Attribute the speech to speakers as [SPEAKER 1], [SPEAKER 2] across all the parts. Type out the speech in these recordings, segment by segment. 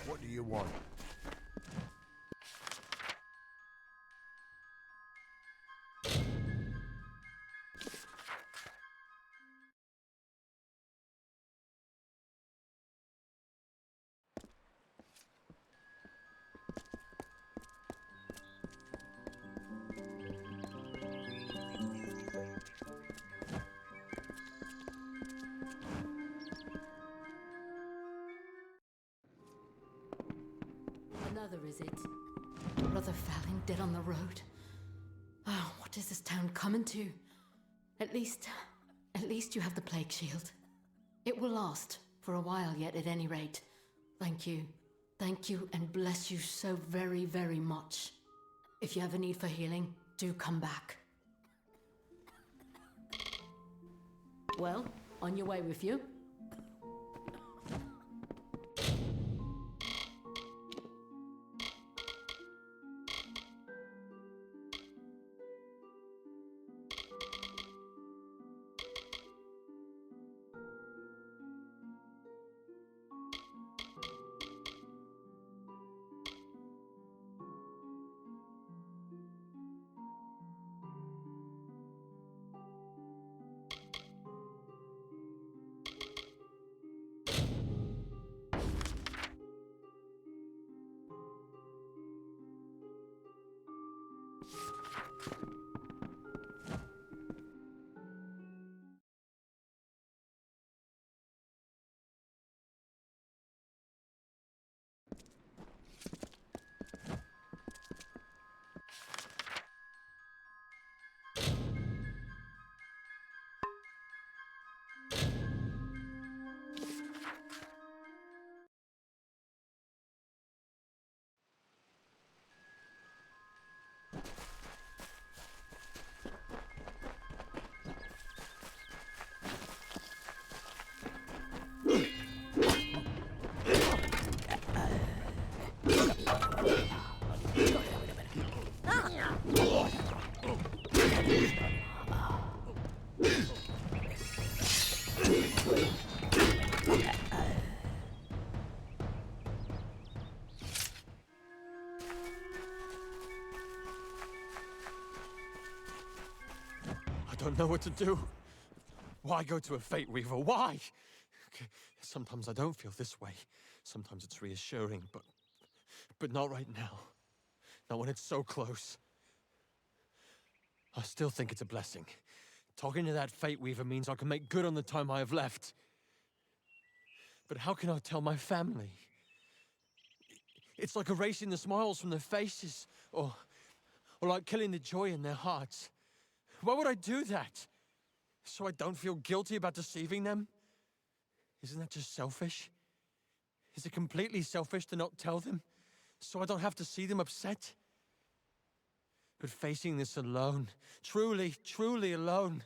[SPEAKER 1] What do you want?
[SPEAKER 2] Another, is it? Brother Fallon dead on the road. Oh, what is this town coming to? At least you have the plague shield. It will last, for a while yet at any rate. Thank you. Thank you and bless you so very, very much. If you have a need for healing, do come back. Well, on your way with you.
[SPEAKER 3] I don't know what to do. Why go to a Fate Weaver? Why? Sometimes I don't feel this way. Sometimes it's reassuring, but not right now. Not when it's so close. I still think it's a blessing. Talking to that Fate Weaver means I can make good on the time I have left. But how can I tell my family? It's like erasing the smiles from their faces, or like killing the joy in their hearts. Why would I do that? So I don't feel guilty about deceiving them? Isn't that just selfish? Is it completely selfish to not tell them, so I don't have to see them upset? But facing this alone, truly, truly alone,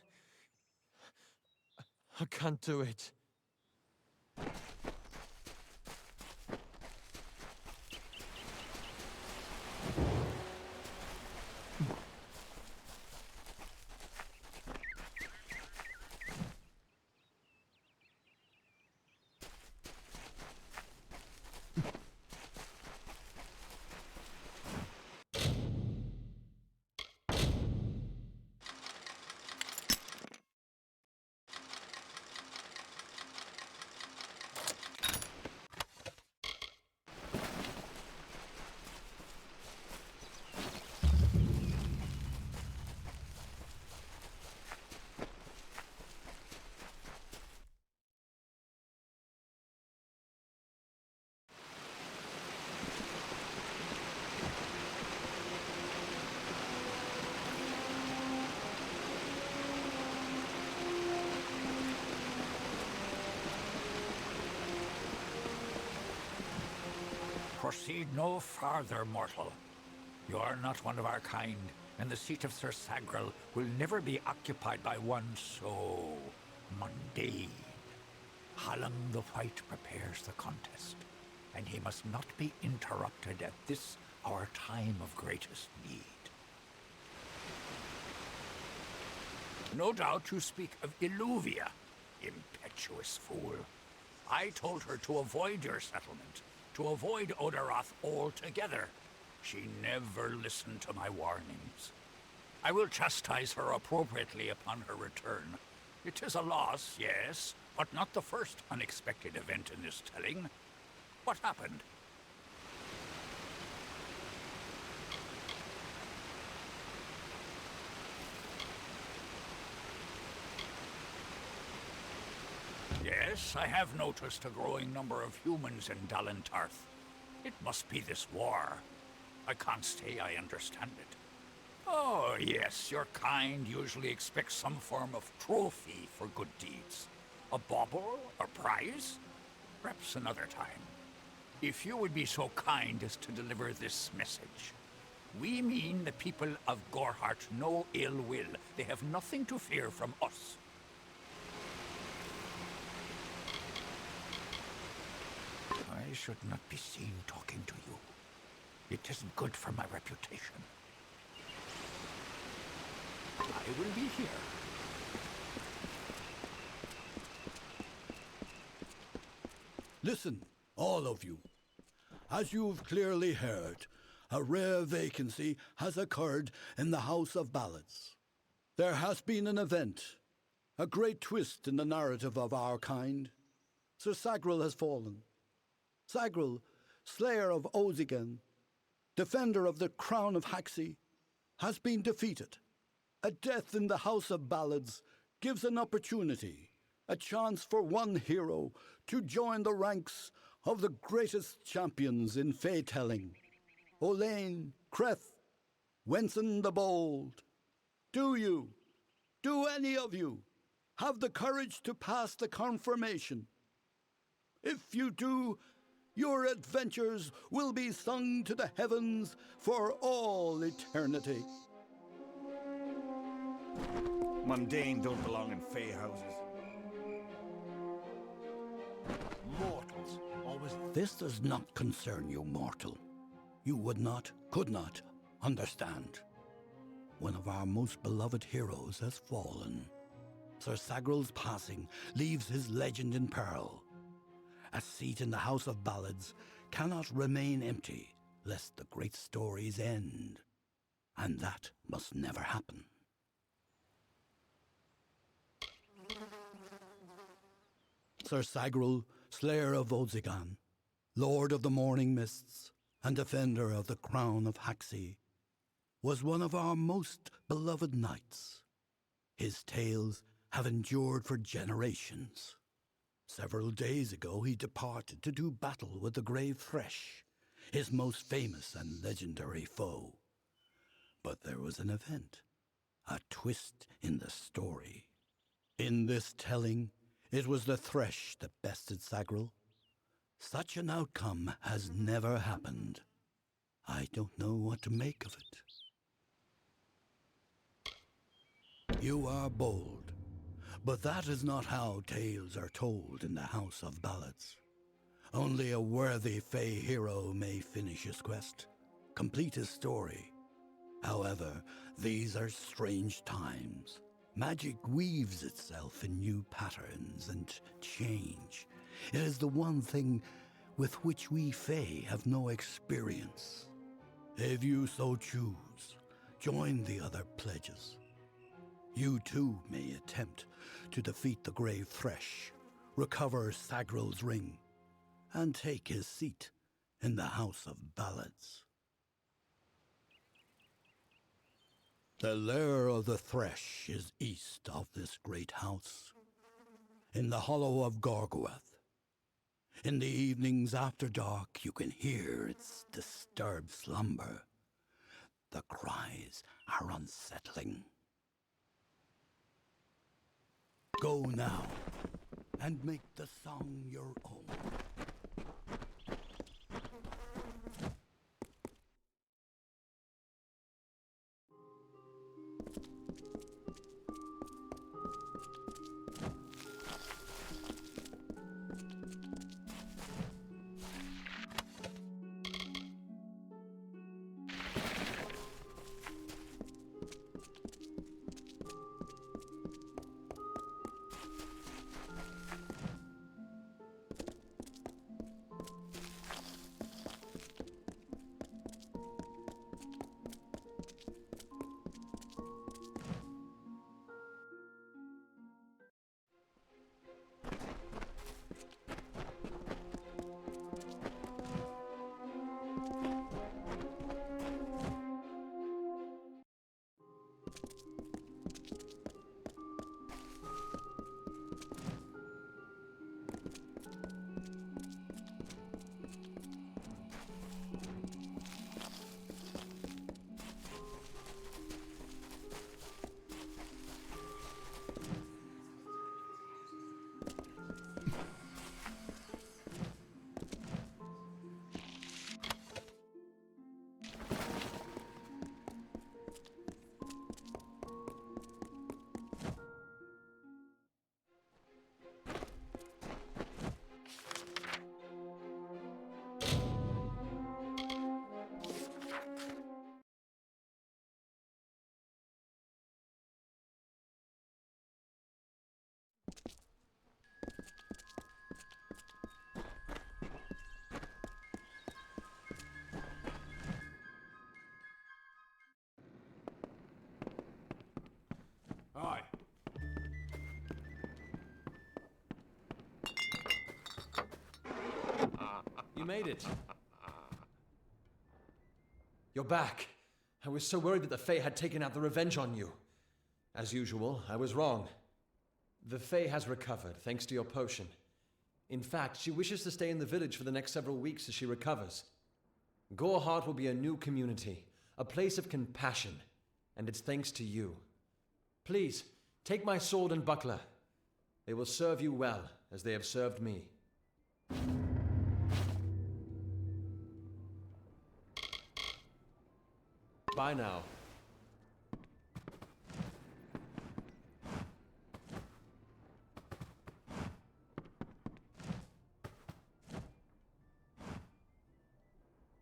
[SPEAKER 3] I can't do it.
[SPEAKER 4] Proceed no farther, mortal. You are not one of our kind, and the seat of Sir Sagrel will never be occupied by one so mundane. Hallam the White prepares the contest, and he must not be interrupted at this our time of greatest need. No doubt you speak of Illuvia, impetuous fool. I told her to avoid your settlement, to avoid Odaroth altogether. She never listened to my warnings. I will chastise her appropriately upon her return. It is a loss, yes, but not the first unexpected event in this telling. What happened? Yes, I have noticed a growing number of humans in Dalentarth. It must be this war. I can't say I understand it. Oh, yes, your kind usually expects some form of trophy for good deeds. A bauble? A prize? Perhaps another time. If you would be so kind as to deliver this message. We mean the people of Gorhart no ill will. They have nothing to fear from us. I should not be seen talking to you. It isn't good for my reputation. I will be here.
[SPEAKER 1] Listen, all of you. As you've clearly heard, a rare vacancy has occurred in the House of Ballads. There has been an event, a great twist in the narrative of our kind. Sir Sagril has fallen. Sagril, slayer of Ozigan, defender of the crown of Haxi, has been defeated. A death in the House of Ballads gives an opportunity, a chance for one hero to join the ranks of the greatest champions in fey-telling. Olain, Kreth, Wenson the Bold. Do any of you, have the courage to pass the confirmation? If you do, your adventures will be sung to the heavens for all eternity.
[SPEAKER 5] Mundane don't belong in fey houses. Mortals always...
[SPEAKER 1] This does not concern you, mortal. You would not, could not, understand. One of our most beloved heroes has fallen. Sir Sagril's passing leaves his legend in peril. A seat in the House of Ballads cannot remain empty, lest the great stories end. And that must never happen. Sir Sagril, slayer of Ozigan, lord of the morning mists, and defender of the crown of Haxi, was one of our most beloved knights. His tales have endured for generations. Several days ago he departed to do battle with the Grave Thresh, his most famous and legendary foe. But there was an event, a twist in the story. In this telling, it was the Thresh that bested Sagril. Such an outcome has never happened. I don't know what to make of it. You are bold, but that is not how tales are told in the House of Ballads. Only a worthy fey hero may finish his quest, complete his story. However, these are strange times. Magic weaves itself in new patterns and change. It is the one thing with which we Fae have no experience. If you so choose, join the other pledges. You too may attempt to defeat the Grave Thresh, recover Sagril's ring, and take his seat in the House of Ballads. The lair of the Thresh is east of this great house, in the hollow of Gorgoeth. In the evenings after dark, you can hear its disturbed slumber. The cries are unsettling. Go now, and make the song your own.
[SPEAKER 6] Aye.
[SPEAKER 3] You made it. You're back. I was so worried that the Fae had taken out the revenge on you. As usual, I was wrong. The Fae has recovered, thanks to your potion. In fact, she wishes to stay in the village for the next several weeks as she recovers. Goreheart will be a new community, a place of compassion, and it's thanks to you. Please, take my sword and buckler. They will serve you well, as they have served me. Bye now.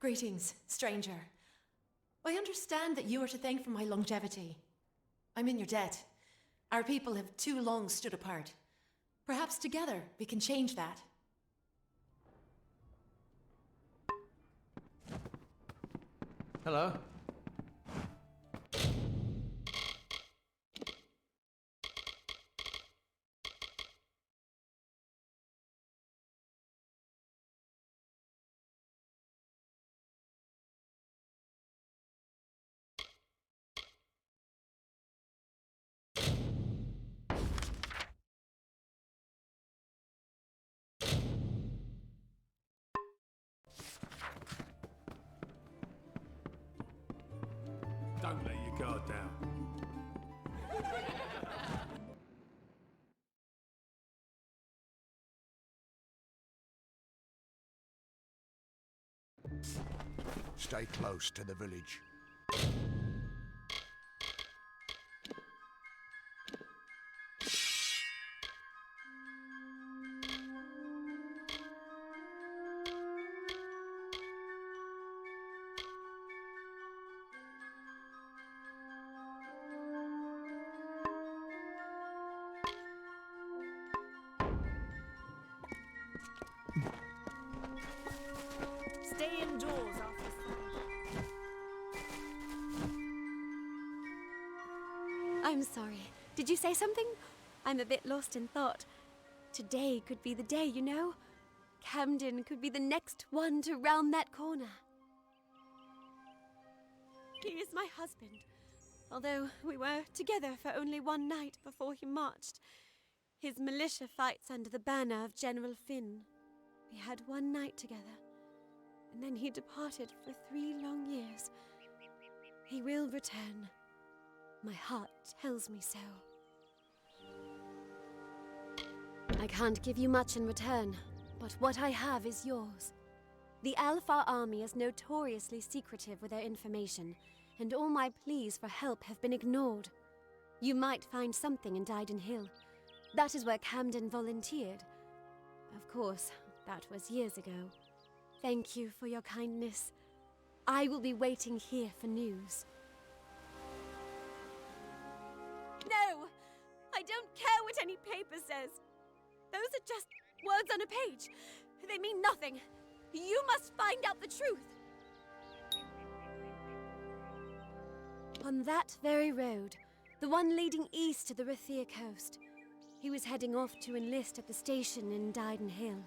[SPEAKER 7] Greetings, stranger. I understand that you are to thank for my longevity. I'm in your debt. Our people have too long stood apart. Perhaps together we can change that.
[SPEAKER 3] Hello.
[SPEAKER 6] Don't let your guard down.
[SPEAKER 8] Stay close to the village.
[SPEAKER 7] Stay indoors after
[SPEAKER 9] I'm sorry. Did you say something? I'm a bit lost in thought. Today could be the day, you know? Camden could be the next one to round that corner. He is my husband. Although we were together for only one night before he marched. His militia fights under the banner of General Finn. We had one night together, and then he departed for 3 long years. He will return. My heart tells me so. I can't give you much in return, but what I have is yours. The Alpha army is notoriously secretive with their information, and all my pleas for help have been ignored. You might find something in Dyden Hill. That is where Camden volunteered. Of course, that was years ago. Thank you for your kindness. I will be waiting here for news. No! I don't care what any paper says. Those are just words on a page. They mean nothing. You must find out the truth. On that very road, the one leading east to the Rathia coast, he was heading off to enlist at the station in Dyden Hill.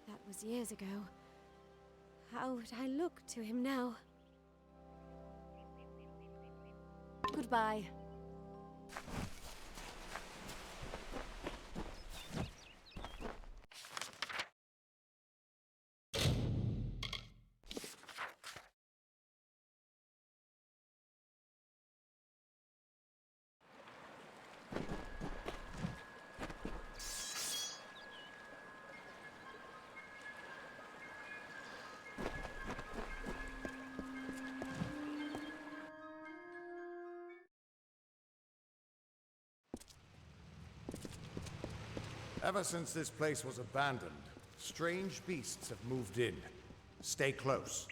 [SPEAKER 9] That was years ago. How would I look to him now? Goodbye.
[SPEAKER 8] Ever since this place was abandoned, strange beasts have moved in. Stay close.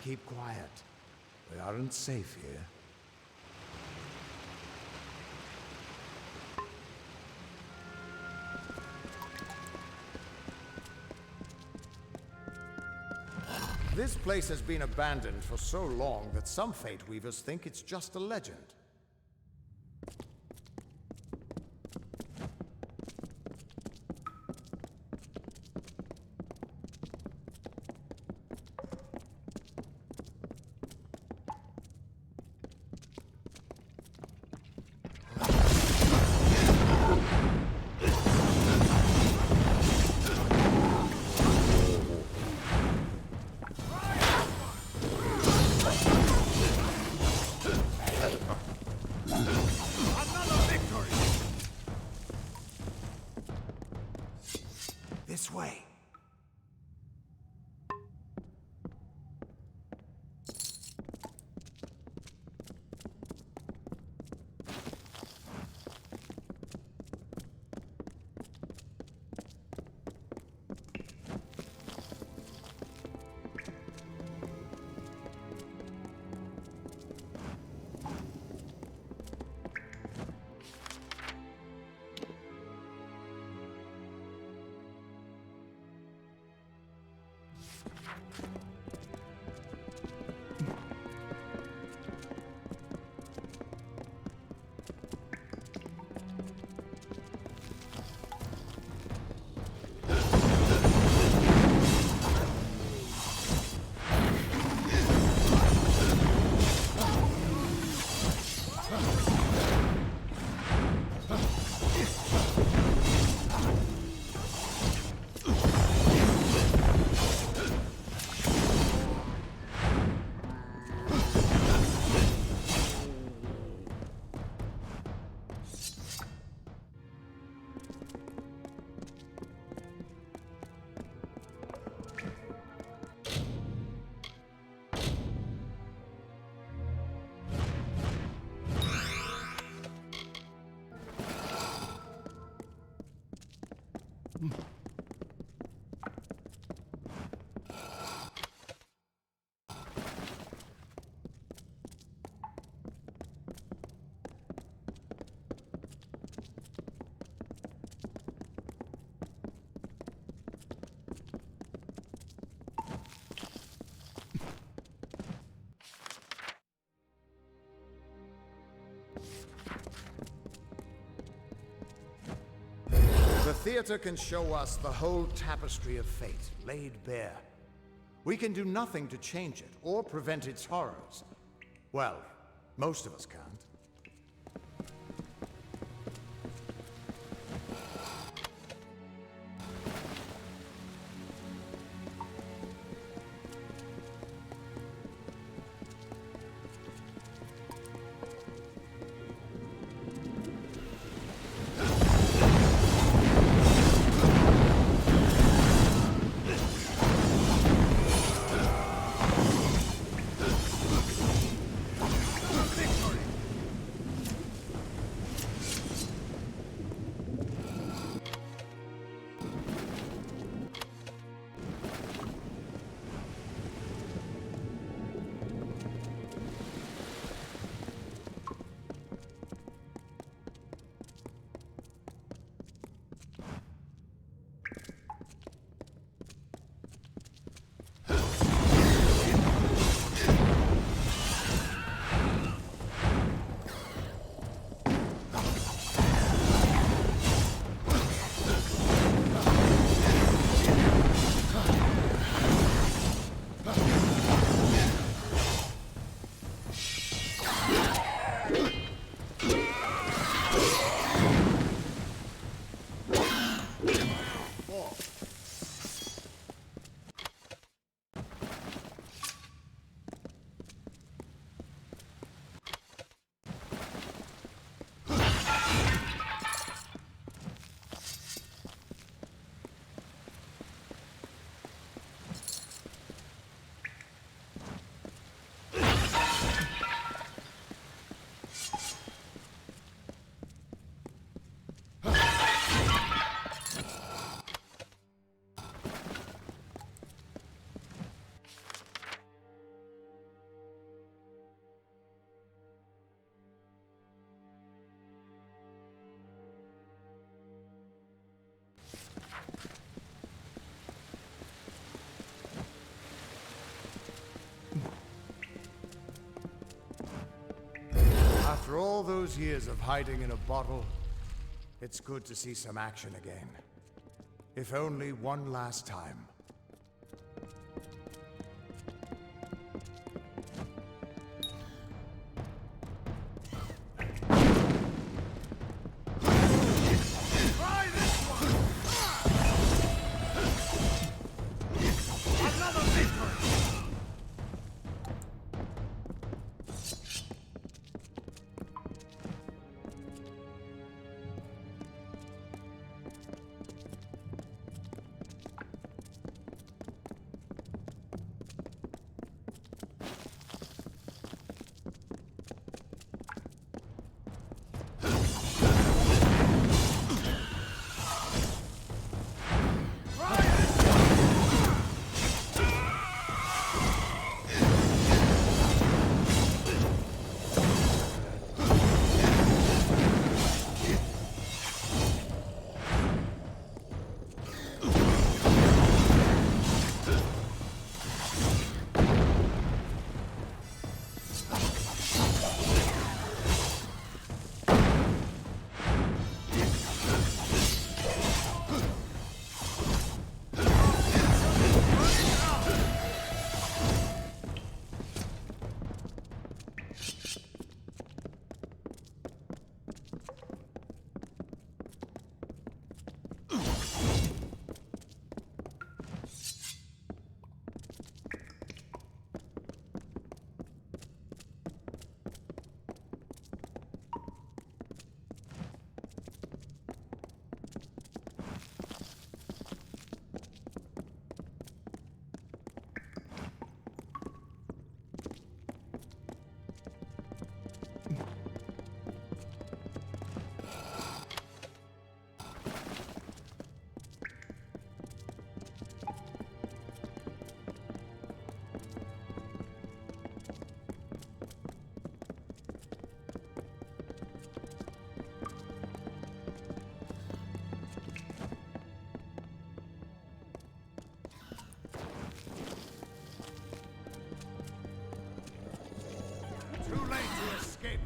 [SPEAKER 8] Keep quiet. We aren't safe here. This place has been abandoned for so long that some Fate Weavers think it's just a legend. This way. The theater can show us the whole tapestry of fate, laid bare. We can do nothing to change it, or prevent its horrors. Well, most of us can't. After all those years of hiding in a bottle, it's good to see some action again. If only one last time.
[SPEAKER 4] Too late to escape.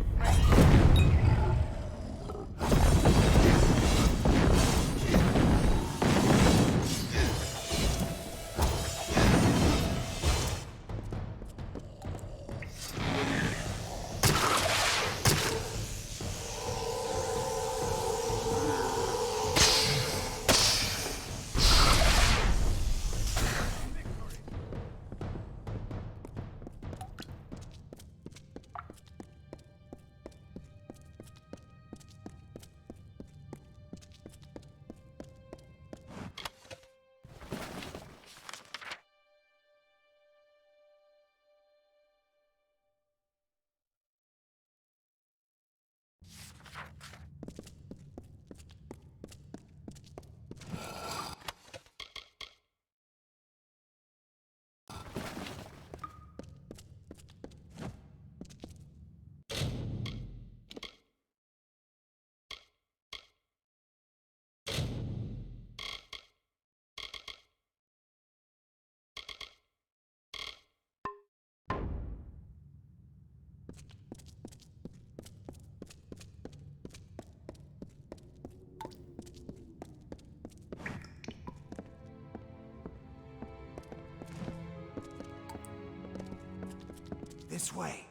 [SPEAKER 8] This way.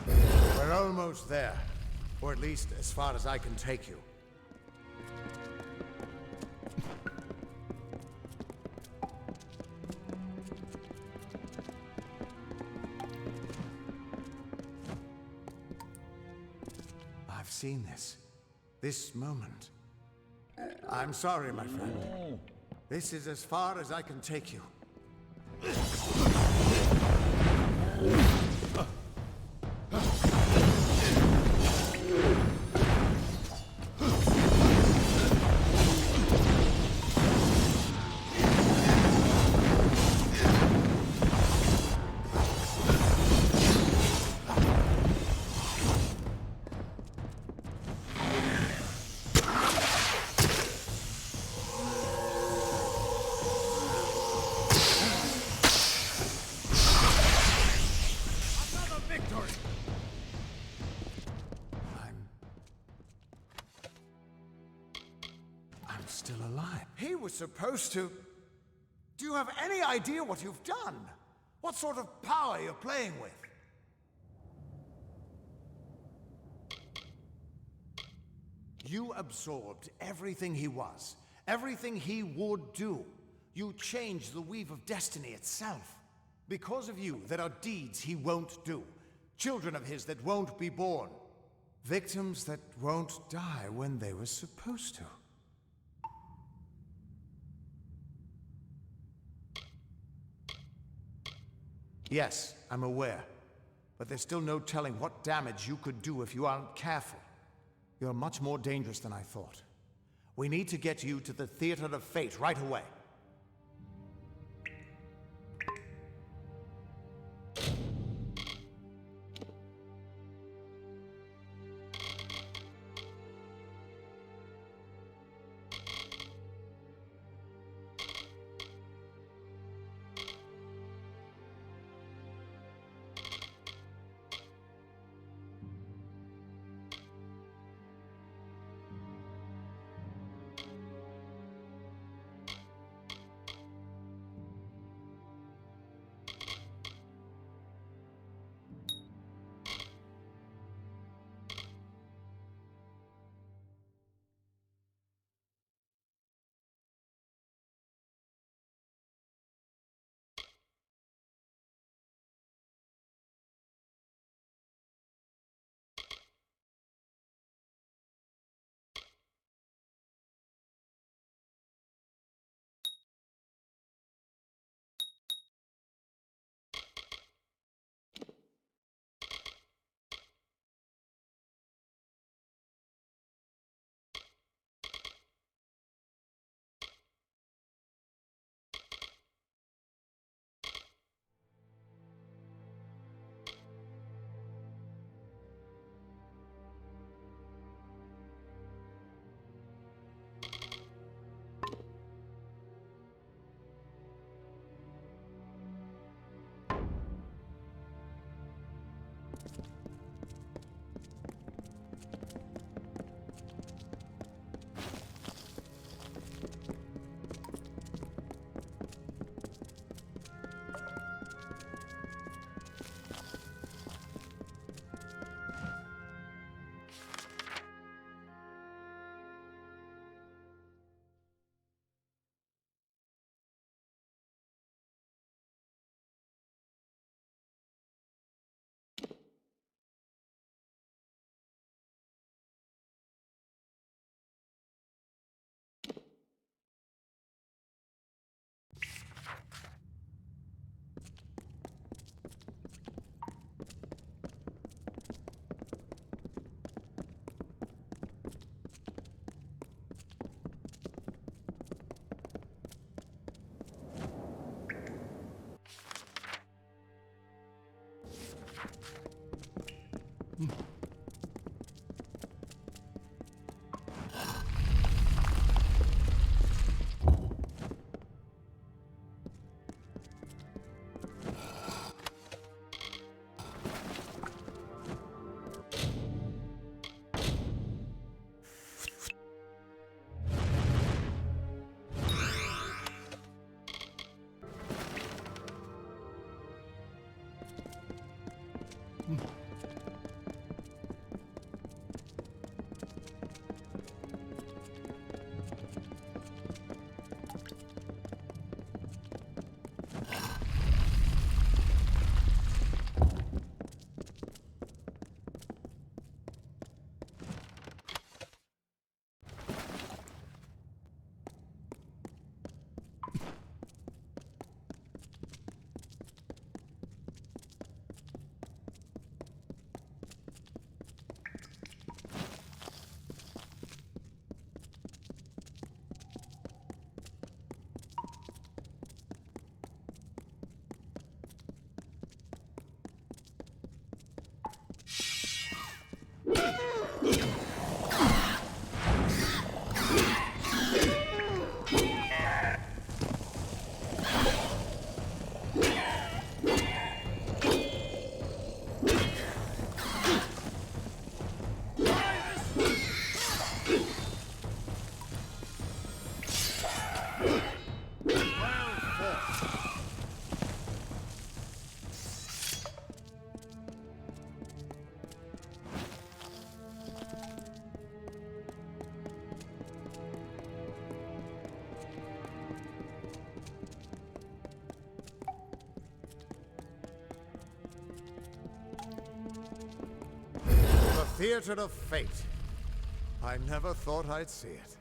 [SPEAKER 8] We're almost there. Or at least as far as I can take you. I've seen this. This moment. I'm sorry, my friend. This is as far as I can take you.
[SPEAKER 4] still alive.
[SPEAKER 8] He was supposed to... Do you have any idea what you've done? What sort of power you're playing with? You absorbed everything he was, everything he would do. You changed the weave of destiny itself. Because of you, there are deeds he won't do. Children of his that won't be born. Victims that won't die when they were supposed to. Yes, I'm aware. But there's still no telling what damage you could do if you aren't careful. You're much more dangerous than I thought. We need to get you to the Theater of Fate right away. Theater of Fate. I never thought I'd see it.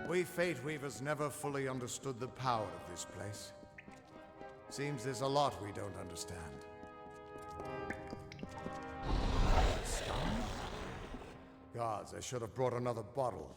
[SPEAKER 8] We Fate Weavers never fully understood the power of this place. Seems there's a lot we don't understand. Gods, I should have brought another bottle.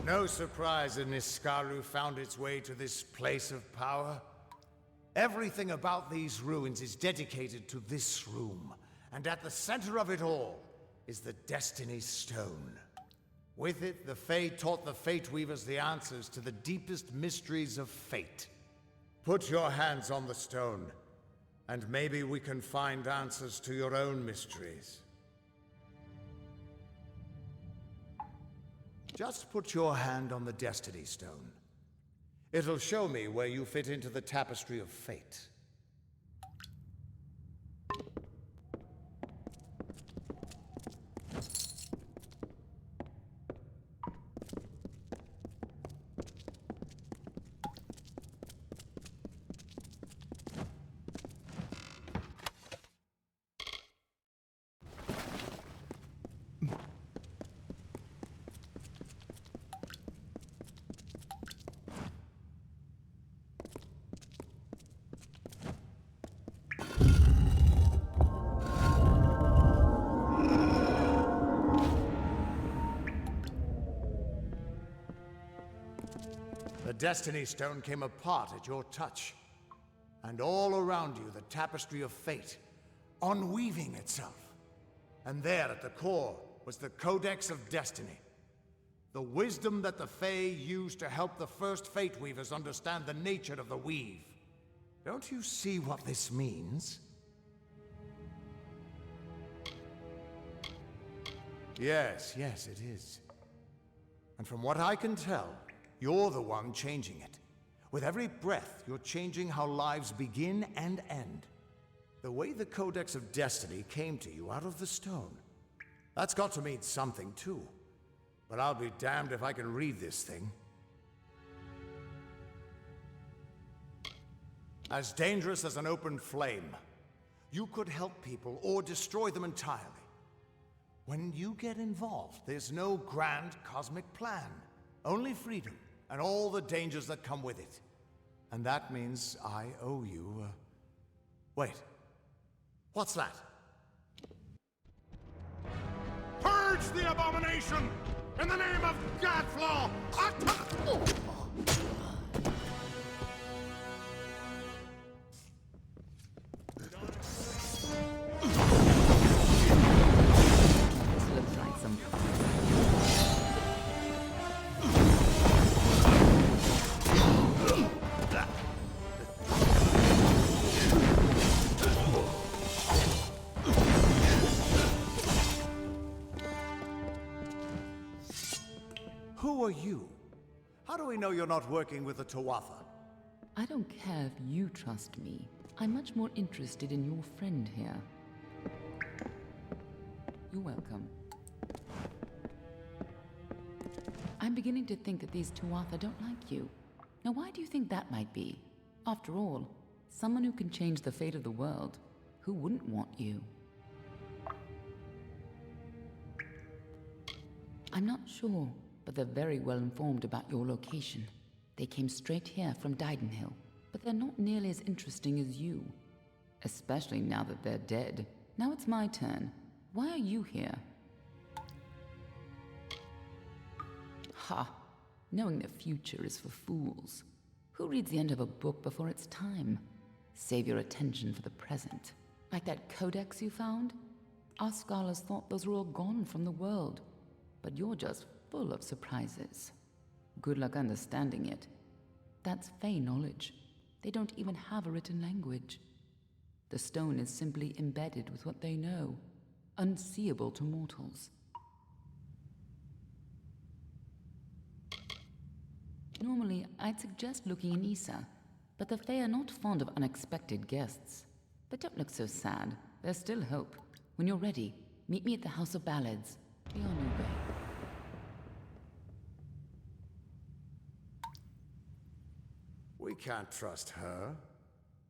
[SPEAKER 8] No surprise that Niskaru found its way to this place of power. Everything about these ruins is dedicated to this room, and at the center of it all is the Destiny Stone. With it, the Fae taught the Fate Weavers the answers to the deepest mysteries of fate. Put your hands on the stone, and maybe we can find answers to your own mysteries. Just put your hand on the Destiny Stone. It'll show me where you fit into the tapestry of fate. The Destiny Stone came apart at your touch. And all around you, the tapestry of fate, unweaving itself. And there at the core was the Codex of Destiny. The wisdom that the Fae used to help the first Fate Weavers understand the nature of the weave. Don't you see what this means? Yes, it is. And from what I can tell, you're the one changing it. With every breath, you're changing how lives begin and end. The way the Codex of Destiny came to you out of the stone. That's got to mean something, too. But I'll be damned if I can read this thing. As dangerous as an open flame, you could help people or destroy them entirely. When you get involved, there's no grand cosmic plan. Only freedom. And all the dangers that come with it. And that means I owe you, Wait. What's that?
[SPEAKER 5] Purge the abomination! In the name of Godflaw!
[SPEAKER 8] are you? How do we know you're not working with the Tuatha?
[SPEAKER 10] I don't care if you trust me. I'm much more interested in your friend here. You're welcome. I'm beginning to think that these Tuatha don't like you. Now, why do you think that might be? After all, someone who can change the fate of the world, who wouldn't want you? I'm not sure, but they're very well informed about your location. They came straight here from Didenhill, but they're not nearly as interesting as you. Especially now that they're dead. Now it's my turn. Why are you here? Ha! Knowing the future is for fools. Who reads the end of a book before it's time? Save your attention for the present. Like that codex you found? Our scholars thought those were all gone from the world. But you're just full of surprises. Good luck understanding it. That's Fey knowledge. They don't even have a written language. The stone is simply embedded with what they know, unseeable to mortals. Normally, I'd suggest looking in Issa, but the Fae are not fond of unexpected guests. But don't look so sad. There's still hope. When you're ready, meet me at the House of Ballads. Be on your way.
[SPEAKER 8] We can't trust her.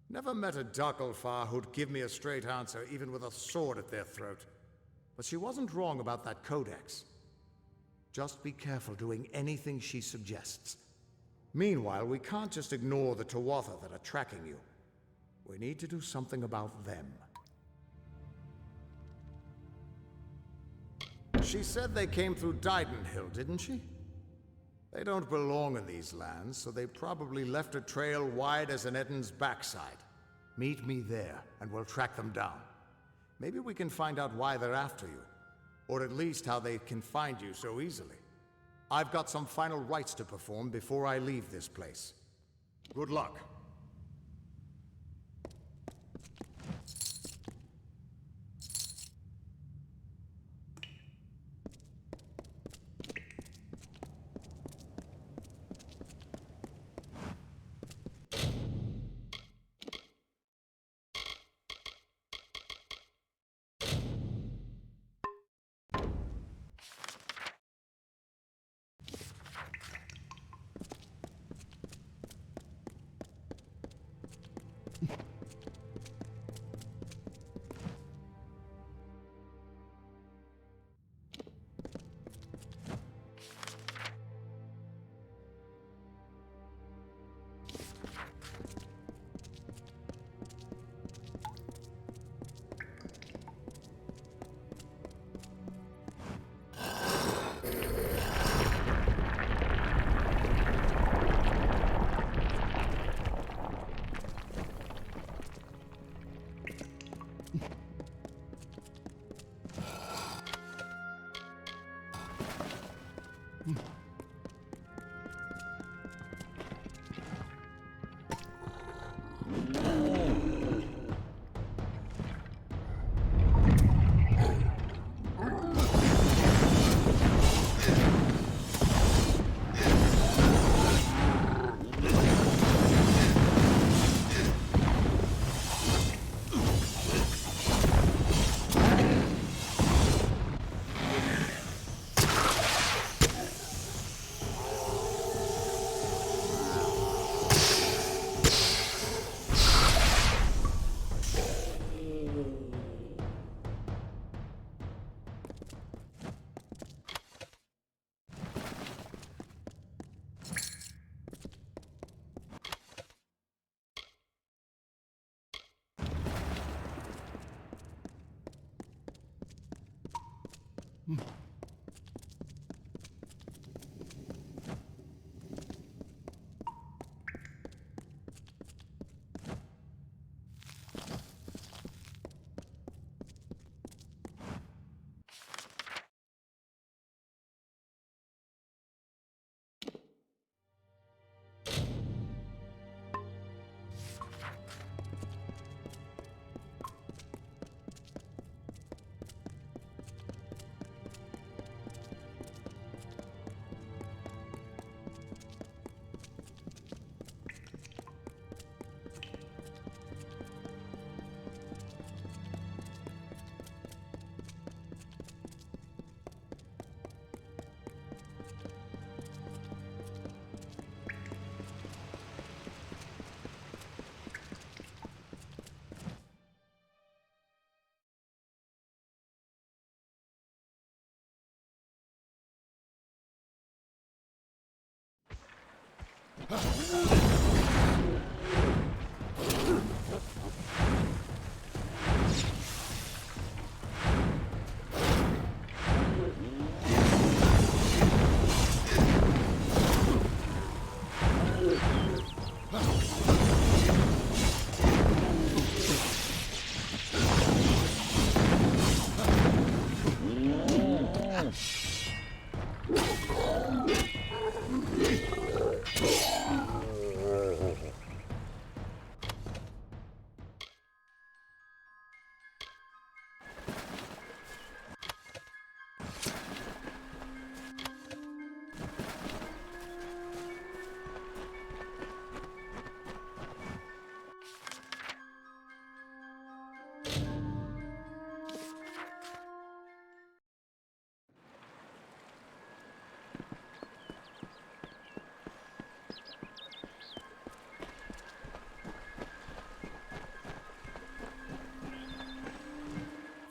[SPEAKER 8] Never met a Darkelfar who'd give me a straight answer, even with a sword at their throat. But she wasn't wrong about that codex. Just be careful doing anything she suggests. Meanwhile, we can't just ignore the Tuatha that are tracking you. We need to do something about them. She said they came through Didenhill, didn't she? They don't belong in these lands, so they probably left a trail wide as an Eden's backside. Meet me there, and we'll track them down. Maybe we can find out why they're after you, or at least how they can find you so easily. I've got some final rites to perform before I leave this place. Good luck.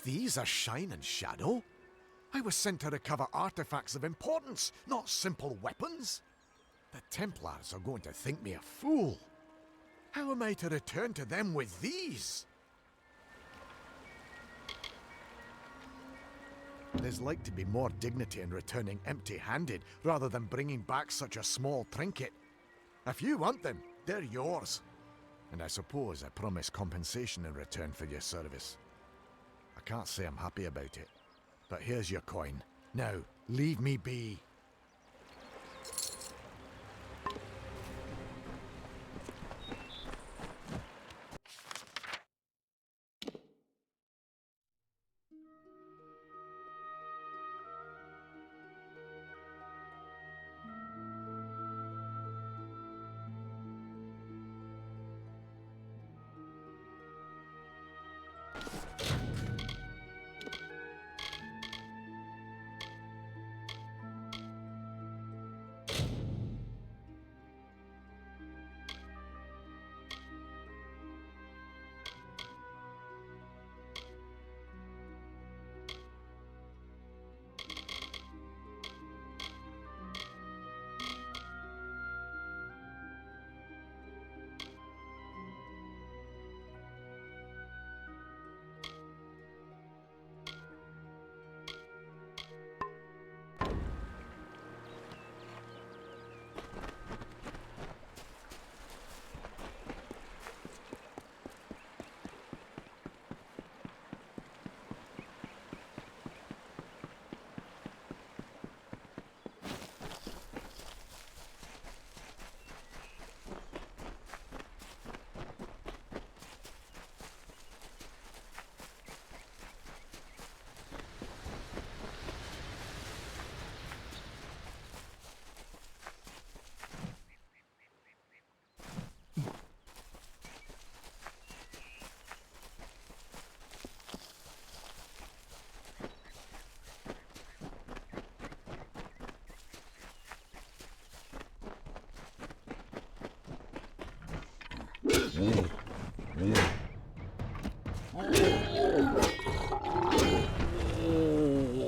[SPEAKER 11] these a shine and shadow? I was sent to recover artifacts of importance, not simple weapons. The Templars are going to think me a fool. How am I to return to them with these? There's like to be more dignity in returning empty-handed rather than bringing back such a small trinket. If you want them, they're yours. And I suppose I promise compensation in return for your service. I can't say I'm happy about it, but here's your coin. Now, leave me be.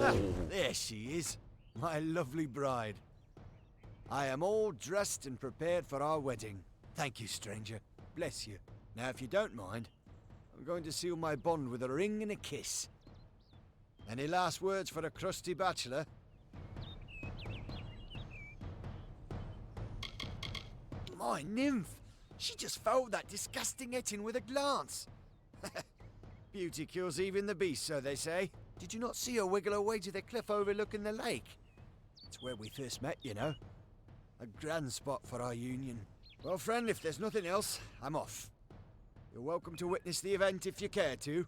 [SPEAKER 12] Ah, there she is, my lovely bride. I am all dressed and prepared for our wedding. Thank you, stranger. Bless you. Now, if you don't mind, I'm going to seal my bond with a ring and a kiss. Any last words for a crusty bachelor? My nymph! She just fouled that disgusting etching with a glance. Beauty kills even the beast, so they say. Did you not see her wiggle her way to the cliff overlooking the lake? It's where we first met, you know. A grand spot for our union. Well, friend, if there's nothing else, I'm off. You're welcome to witness the event if you care to.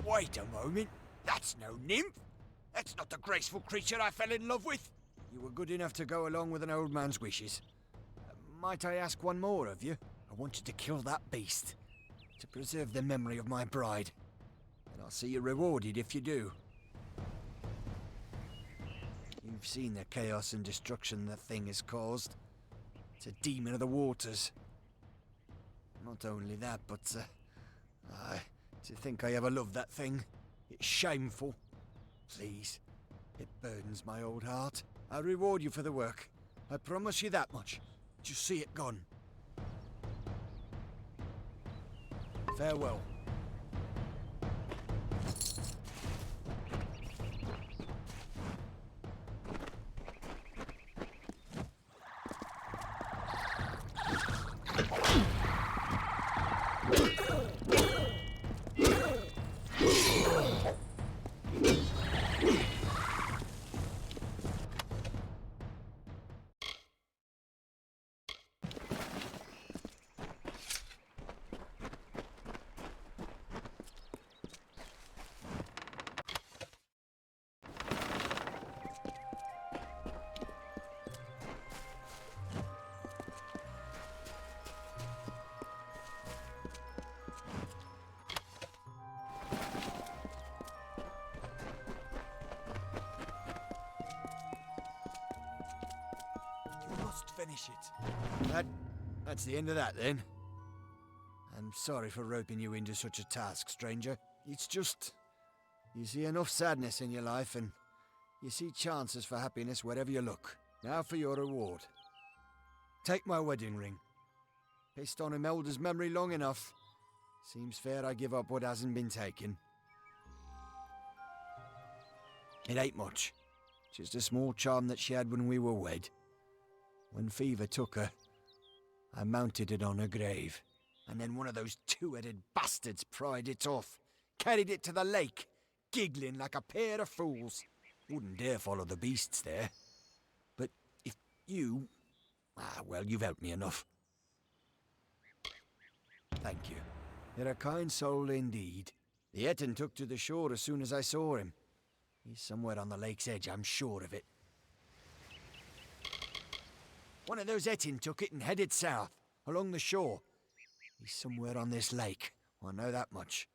[SPEAKER 12] Wait a moment. That's no nymph. That's not the graceful creature I fell in love with. You were good enough to go along with an old man's wishes. Might I ask one more of you? I wanted to kill that beast, to preserve the memory of my bride. And I'll see you rewarded if you do. You've seen the chaos and destruction the thing has caused. It's a demon of the waters. Not only that, but, to think I ever loved that thing. It's shameful. Please, it burdens my old heart. I'll reward you for the work. I promise you that much. Just see it gone. Farewell. Finish it. That's the end of that, then. I'm sorry for roping you into such a task, stranger. It's just... you see enough sadness in your life, and you see chances for happiness wherever you look. Now for your reward. Take my wedding ring. Pissed on Imelda's memory long enough. Seems fair I give up what hasn't been taken. It ain't much. Just a small charm that she had when we were wed. When fever took her, I mounted it on her grave. And then one of those two-headed bastards pried it off. Carried it to the lake, giggling like a pair of fools. Wouldn't dare follow the beasts there. But if you... well, you've helped me enough. Thank you. You're a kind soul indeed. The Etin took to the shore as soon as I saw him. He's somewhere on the lake's edge, I'm sure of it. One of those Etin took it and headed south, along the shore. He's somewhere on this lake. I know that much.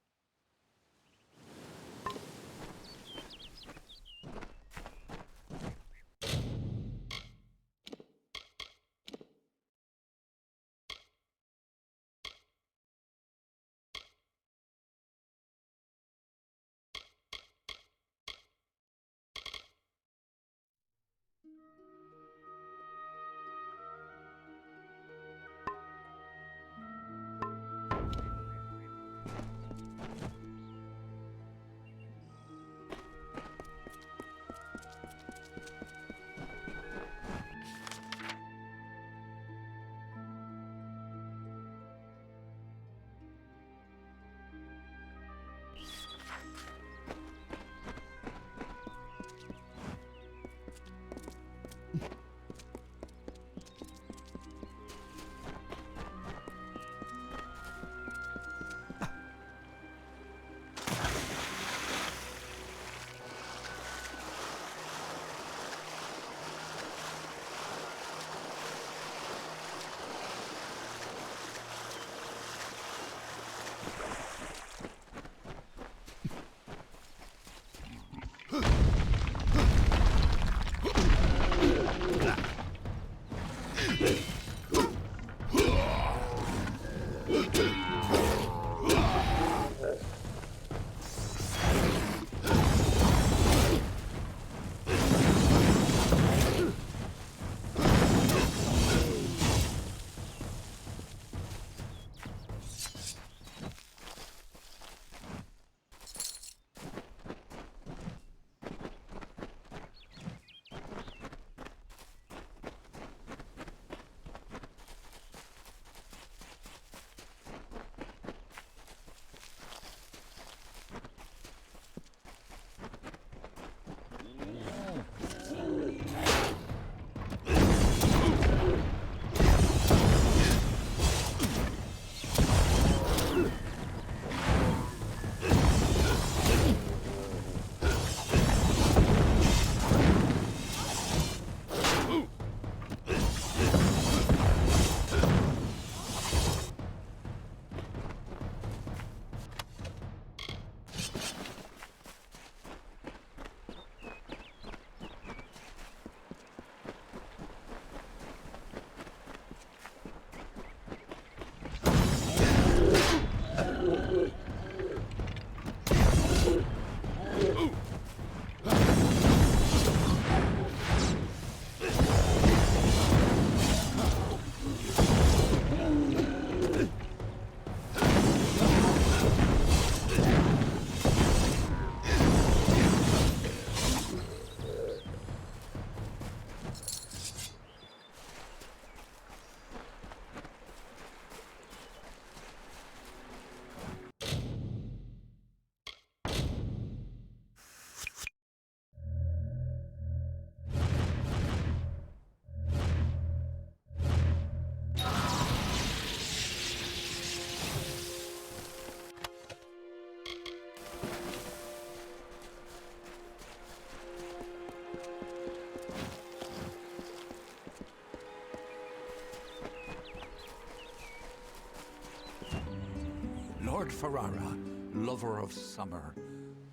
[SPEAKER 4] Lord Ferrara, lover of summer,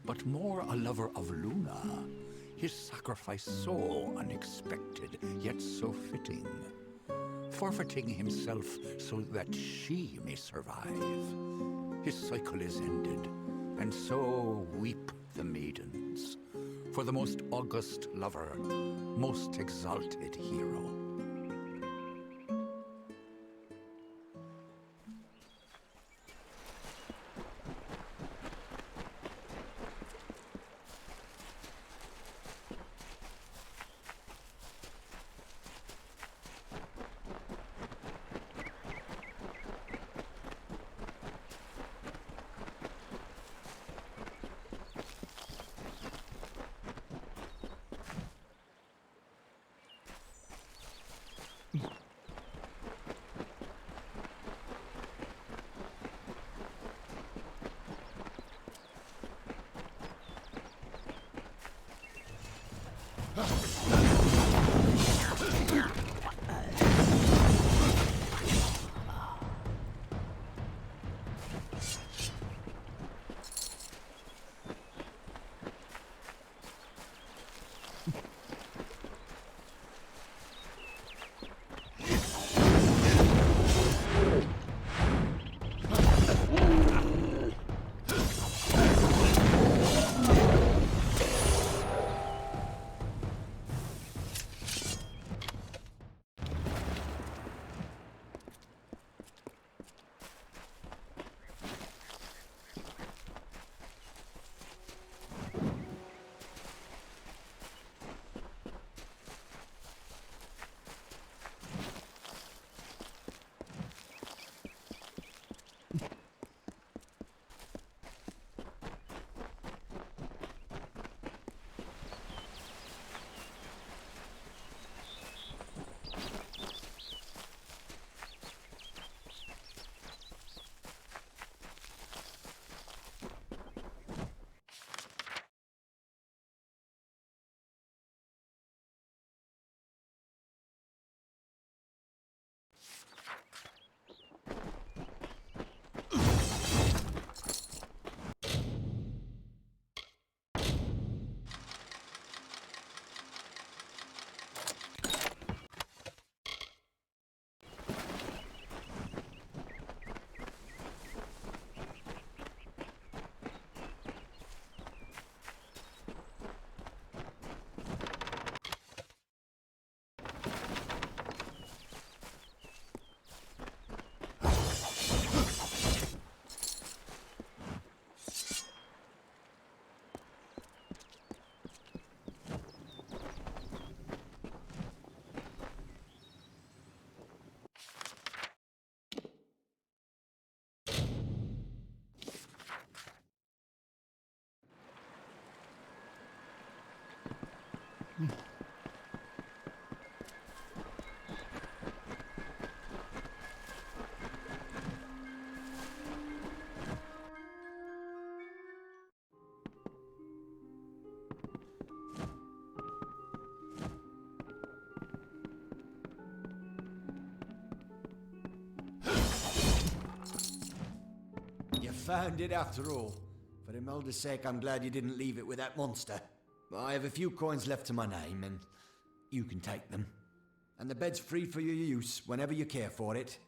[SPEAKER 4] but more a lover of Luna. His sacrifice so unexpected, yet so fitting. forfeiting himself so that she may survive. His cycle is ended, and so weep the maidens for the most august lover, most exalted hero.
[SPEAKER 12] You found it after all. For Imelda's sake, I'm glad you didn't leave it with that monster. I have a few coins left to my name, and you can take them. And the bed's free for your use whenever you care for it.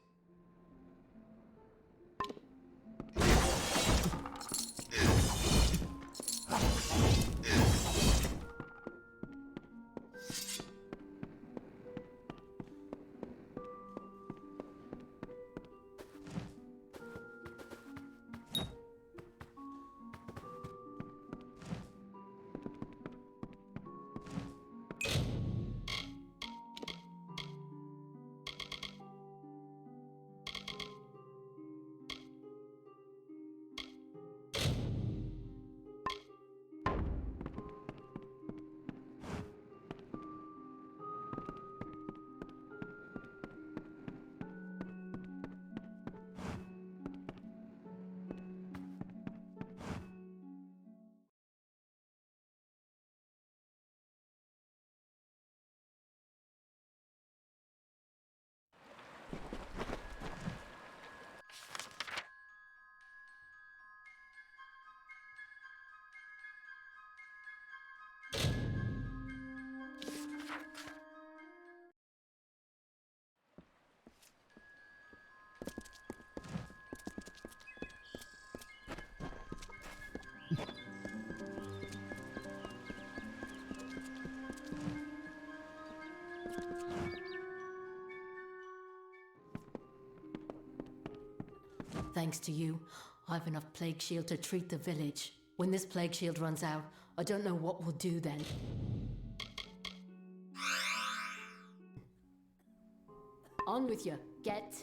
[SPEAKER 2] Thanks to you, I've enough plague shield to treat the village. When this plague shield runs out, I don't know what we'll do then. On with you. Get.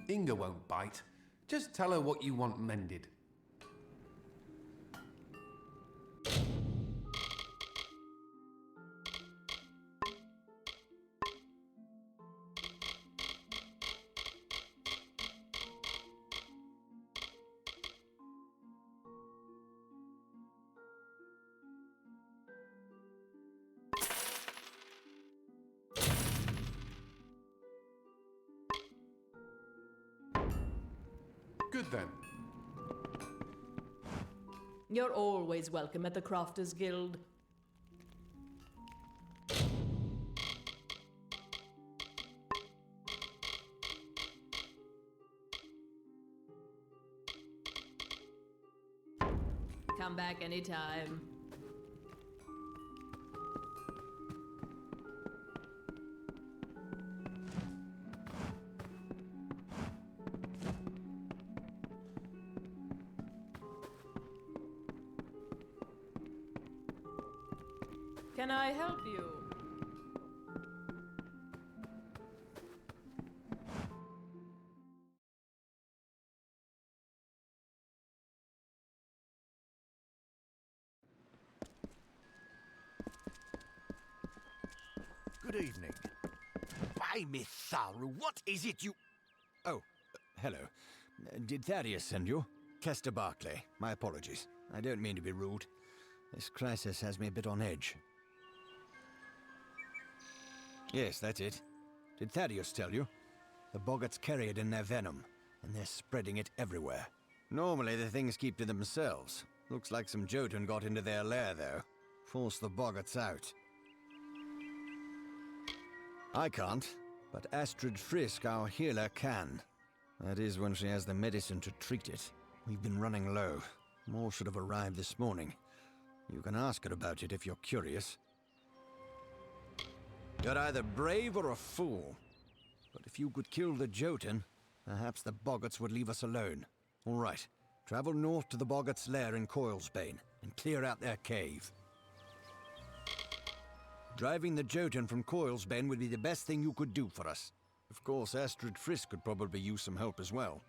[SPEAKER 6] Inga won't bite. Just tell her what you want mended. then.
[SPEAKER 13] You're always welcome at the Crofters Guild. Come back anytime. Can I help you?
[SPEAKER 12] Good evening. Why, Miss Tharu, what is it you... Oh, hello. Did Thaddeus send you? Kester Barclay. My apologies. I don't mean to be rude. This crisis has me a bit on edge. Yes, that's it. Did Thaddeus tell you? The boggarts carry it in their venom, and they're spreading it everywhere. Normally the things keep to themselves. Looks like some Jotun got into their lair, though. Forced the boggarts out. I can't, but Astrid Frisk, our healer, can. That is when she has the medicine to treat it. We've been running low. More should have arrived this morning. You can ask her about it if you're curious. You're either brave or a fool. But if you could kill the Jotun, perhaps the boggarts would leave us alone. All right, travel north to the boggarts' lair in Coilsbane and clear out their cave. Driving the Jotun from Coilsbane would be the best thing you could do for us. Of course, Astrid Frisk could probably use some help as well.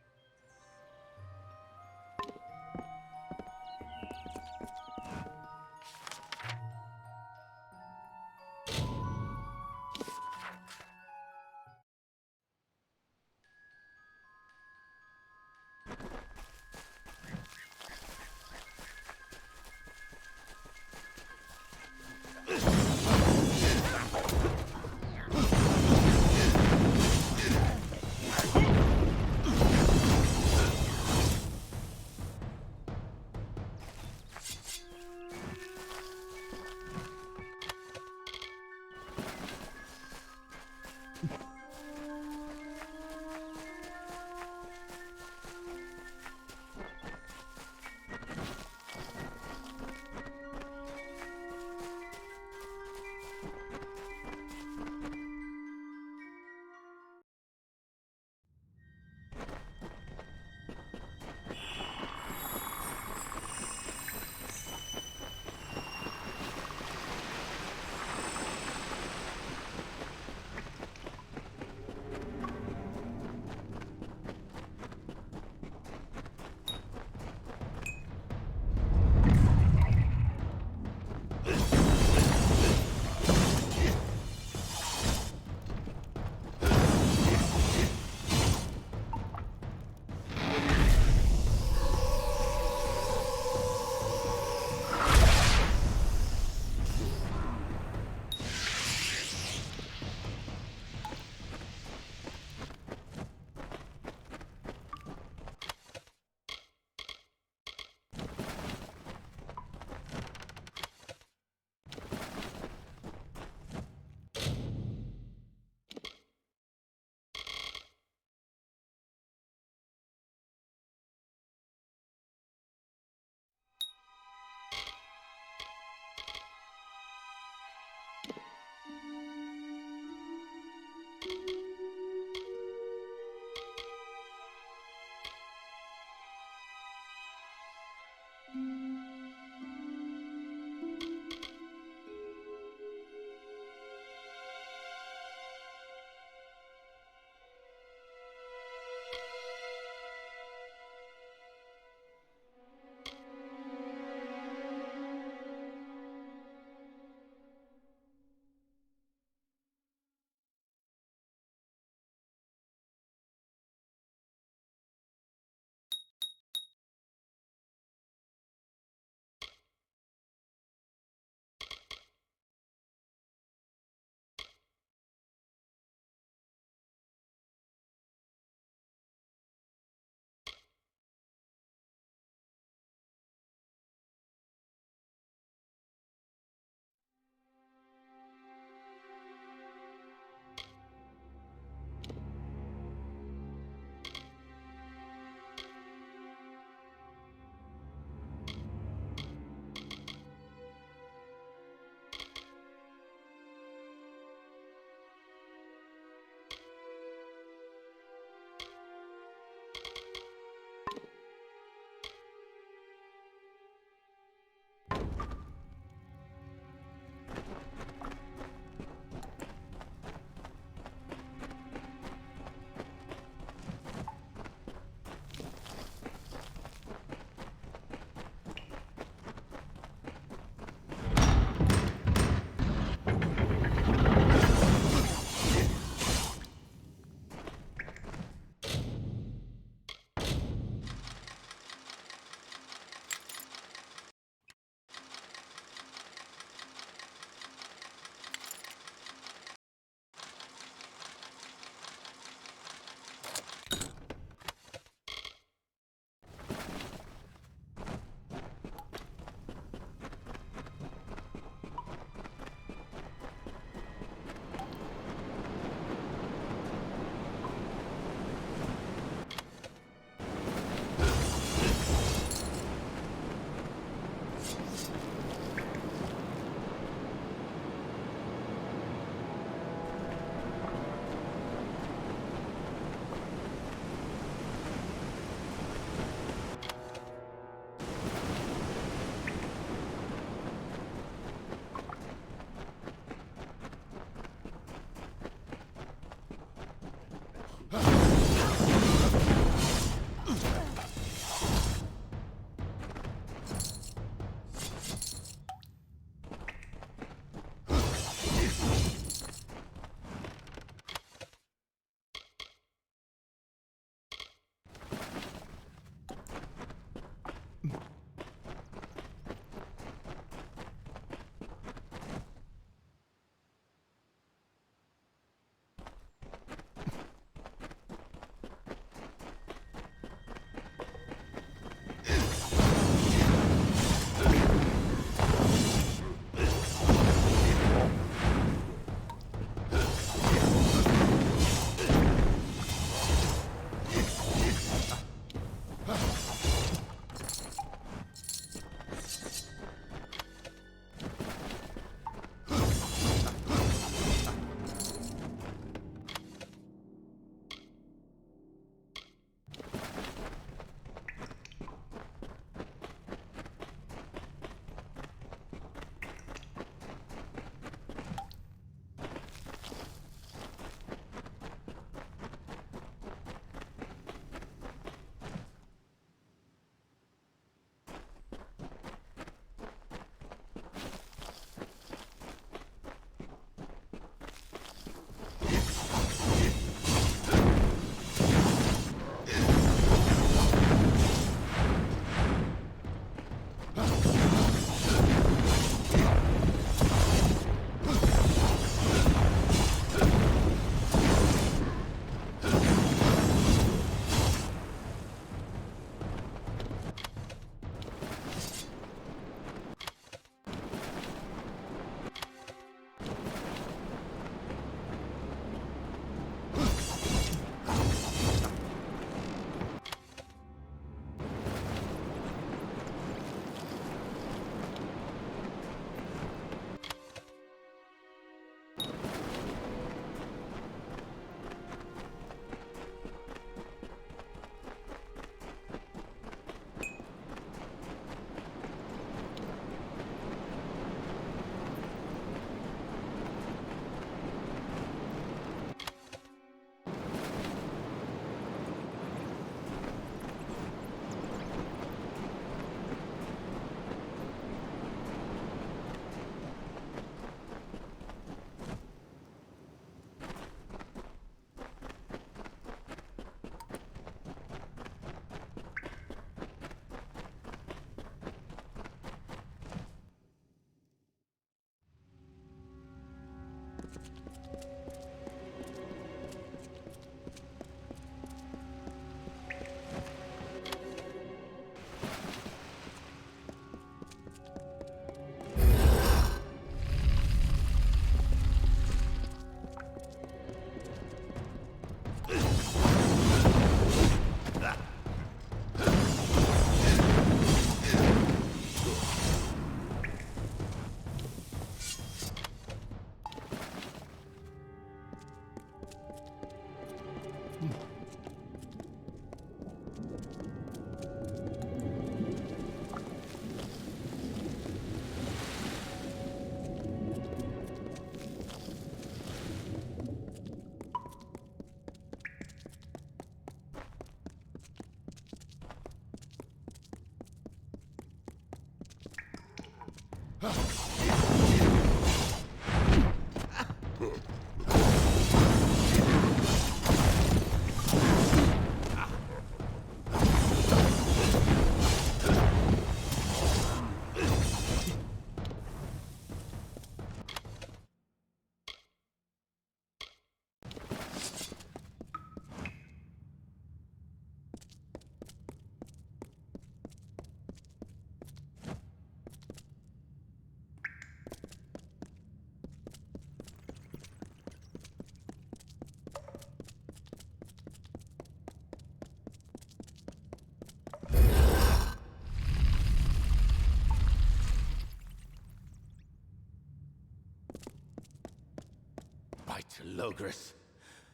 [SPEAKER 14] Logris,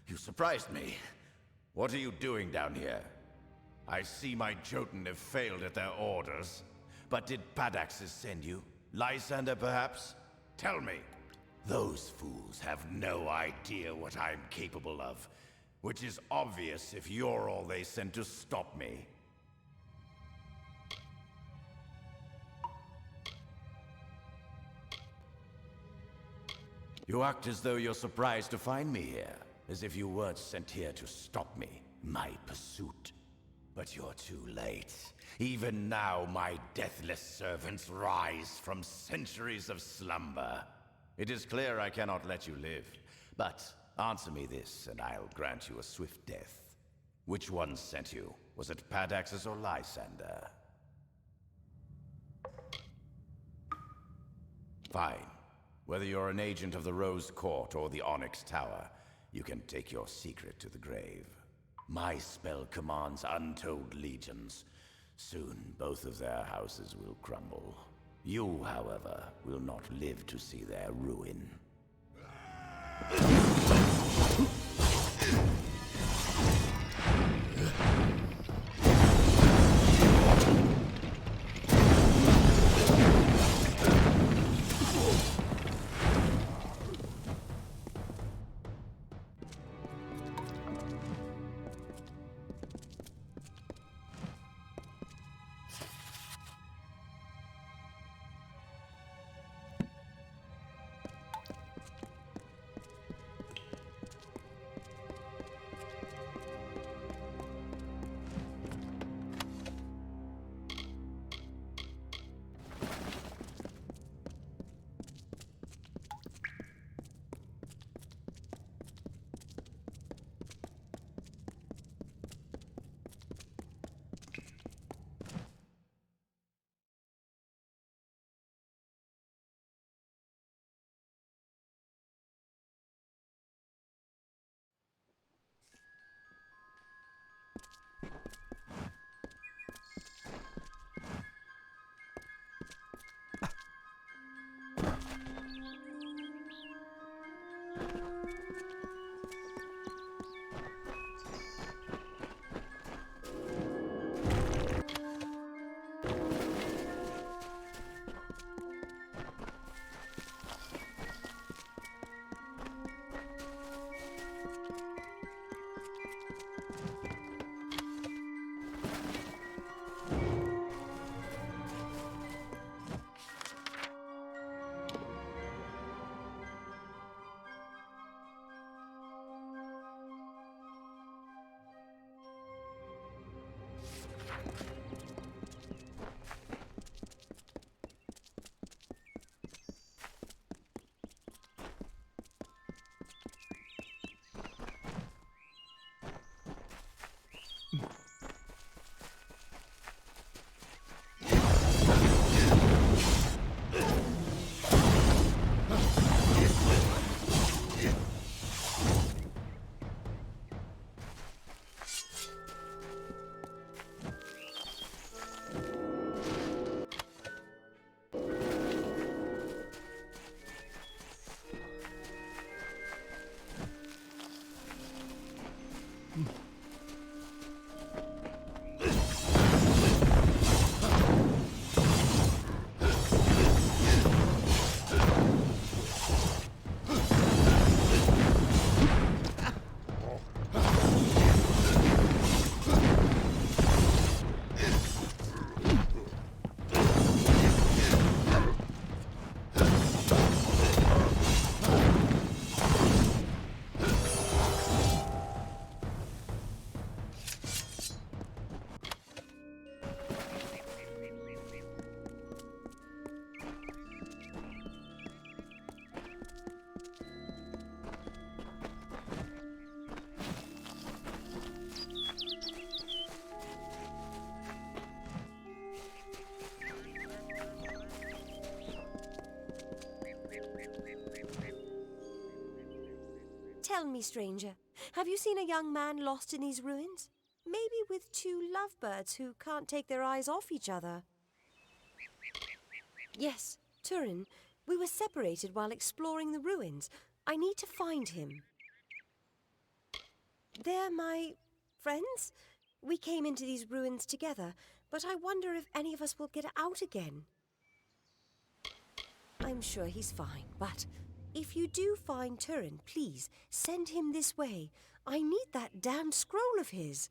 [SPEAKER 14] you surprised me. What are you doing down here? I see my Jotun have failed at their orders. But did Padaxes send you? Lysander, perhaps? Tell me. Those fools have no idea what I'm capable of. Which is obvious if you're all they sent to stop me. You act as though you're surprised to find me here. As if you weren't sent here to stop me. My pursuit. But you're too late. Even now, my deathless servants rise from centuries of slumber. It is clear I cannot let you live. But answer me this, and I'll grant you a swift death. Which one sent you? Was it Padaxes or Lysander? Fine. Whether you're an agent of the Rose Court or the Onyx Tower, you can take your secret to the grave. My spell commands untold legions. Soon, both of their houses will crumble. You, however, will not live to see their ruin.
[SPEAKER 15] Tell me, stranger, have you seen a young man lost in these ruins? Maybe with two lovebirds who can't take their eyes off each other. Yes, Turin. We were separated while exploring the ruins. I need to find him. They're my friends? We came into these ruins together, but I wonder if any of us will get out again. I'm sure he's fine, but if you do find Turin, please send him this way. I need that damned scroll of his.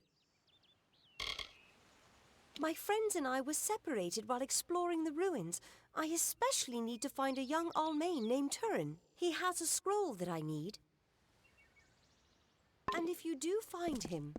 [SPEAKER 15] My friends and I were separated while exploring the ruins. I especially need to find a young Almain named Turin. He has a scroll that I need. And if you do find him...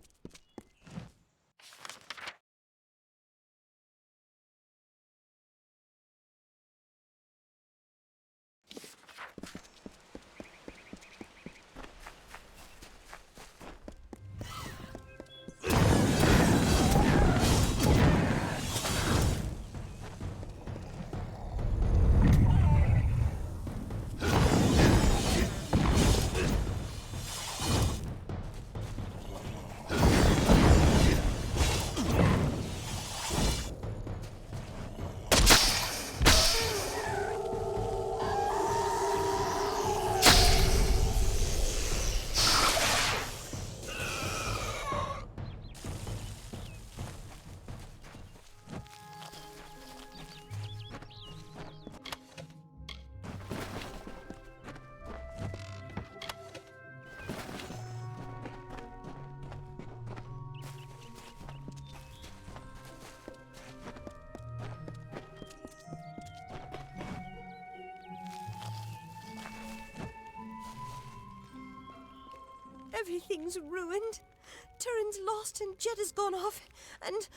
[SPEAKER 15] Everything's ruined. Turin's lost and Jedda's gone off. And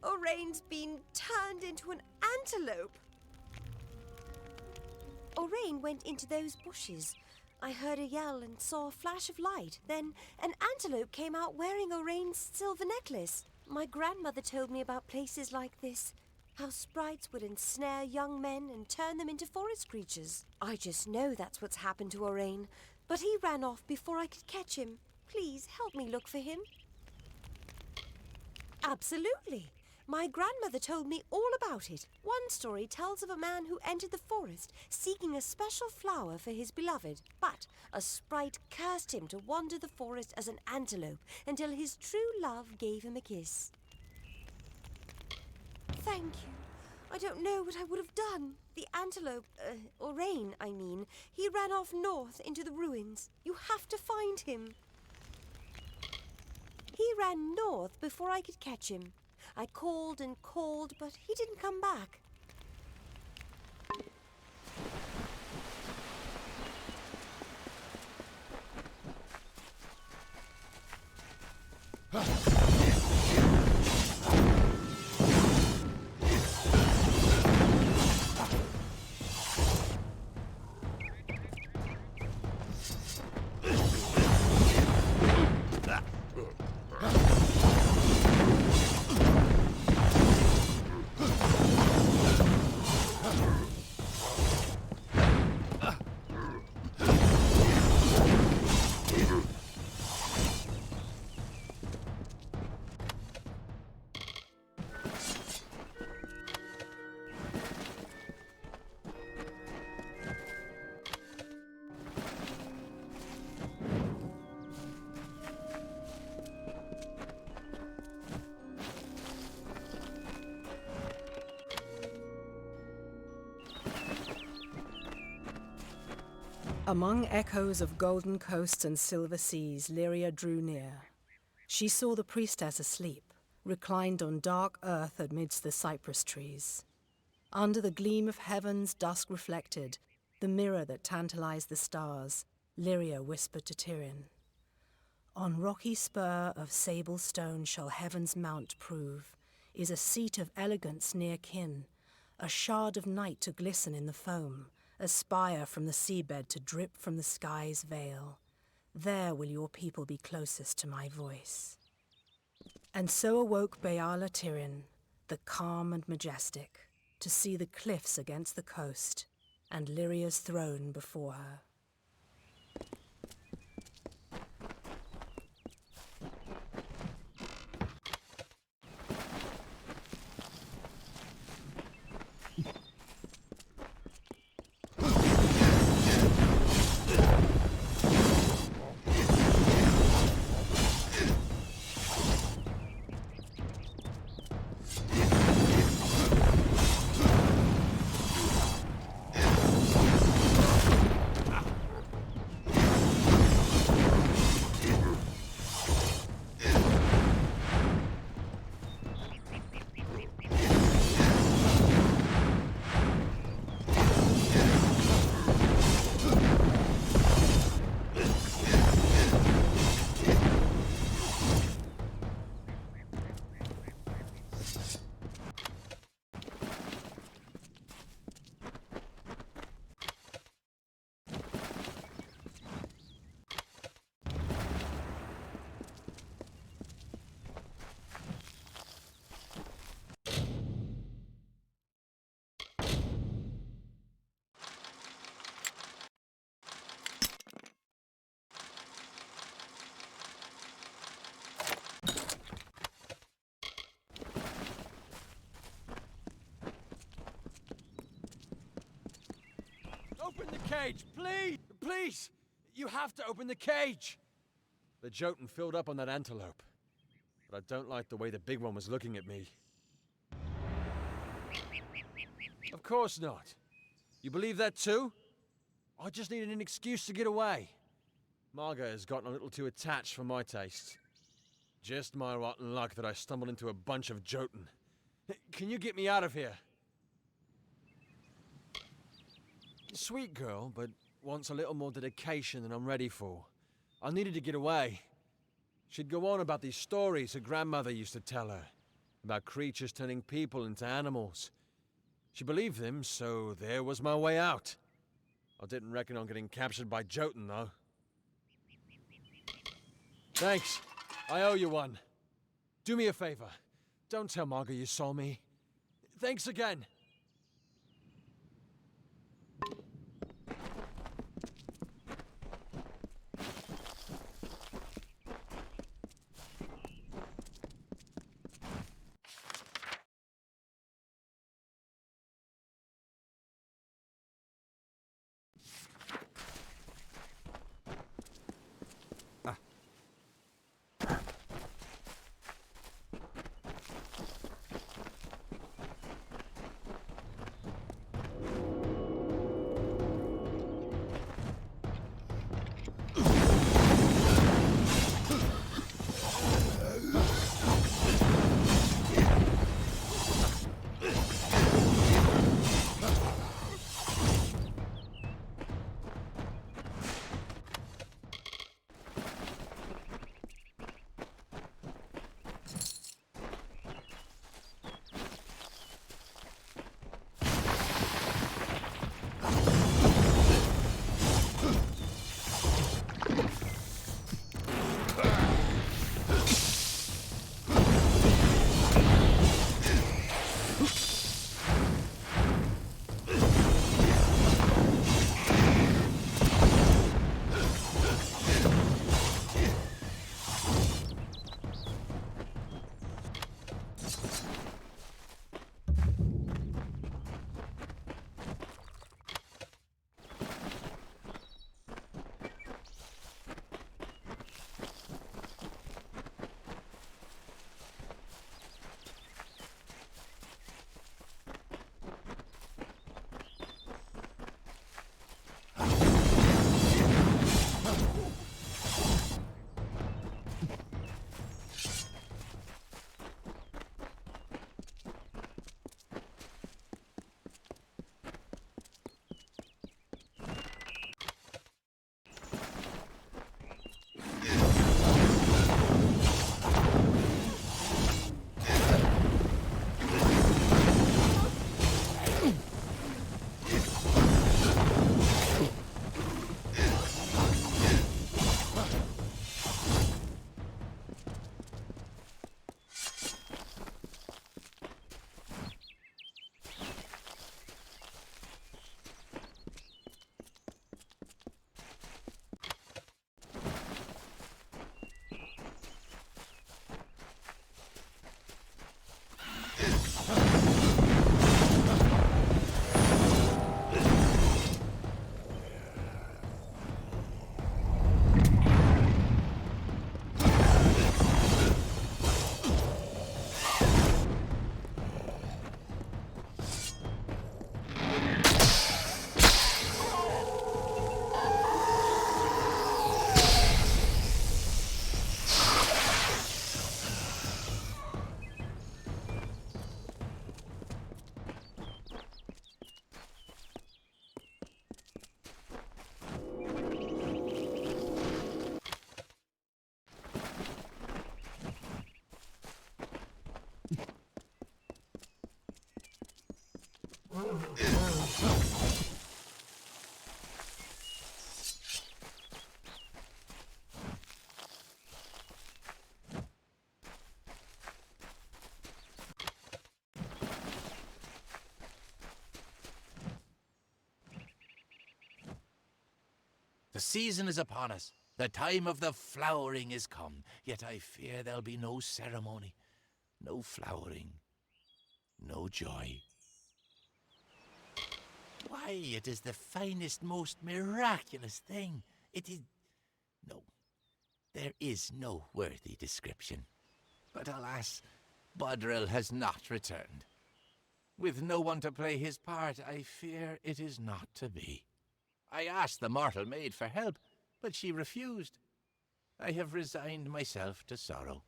[SPEAKER 15] Orain's been turned into an antelope. Orain went into those bushes. I heard a yell and saw a flash of light. Then an antelope came out wearing Orain's silver necklace. My grandmother told me about places like this. How sprites would ensnare young men and turn them into forest creatures. I just know that's what's happened to Orain. But he ran off before I could catch him. Please help me look for him. Absolutely. My grandmother told me all about it. One story tells of a man who entered the forest seeking a special flower for his beloved. But a sprite cursed him to wander the forest as an antelope until his true love gave him a kiss. Thank you. I don't know what I would have done. The antelope, Orain, I mean, he ran off north into the ruins. You have to find him. He ran north before I could catch him. I called and called, but he didn't come back.
[SPEAKER 16] Among echoes of golden coasts and silver seas, Lyria drew near. She saw the priestess asleep, reclined on dark earth amidst the cypress trees. Under the gleam of heaven's dusk reflected, the mirror that tantalized the stars, Lyria whispered to Tyrion, "On rocky spur of sable stone shall heaven's mount prove, is a seat of elegance near kin, a shard of night to glisten in the foam, a spire from the seabed to drip from the sky's veil. There will your people be closest to my voice." And so awoke Beala Tyrion, the calm and majestic, to see the cliffs against the coast, and Lyria's throne before her.
[SPEAKER 3] cage, please! Please! You have to open the cage! The Jotun filled up on that antelope. But I don't like the way the big one was looking at me. Of course not. You believe that too? I just needed an excuse to get away. Marga has gotten a little too attached for my taste. Just my rotten luck that I stumbled into a bunch of Jotun. Can you get me out of here? Sweet girl, but wants a little more dedication than I'm ready for. I needed to get away. She'd go on about these stories her grandmother used to tell her, about creatures turning people into animals. She believed them, so there was my way out. I didn't reckon on getting captured by Jotun, though. Thanks. I owe you one. Do me a favor. Don't tell Marga you saw me. Thanks again.
[SPEAKER 14] The season is upon us. The time of the flowering is come. Yet I fear there'll be no ceremony, no flowering, no joy.
[SPEAKER 17] Why, it is the finest, most miraculous thing. It is... No, there is no worthy description. But alas, Bodril has not returned. With no one to play his part, I fear it is not to be. I asked the mortal maid for help, but she refused. I have resigned myself to sorrow.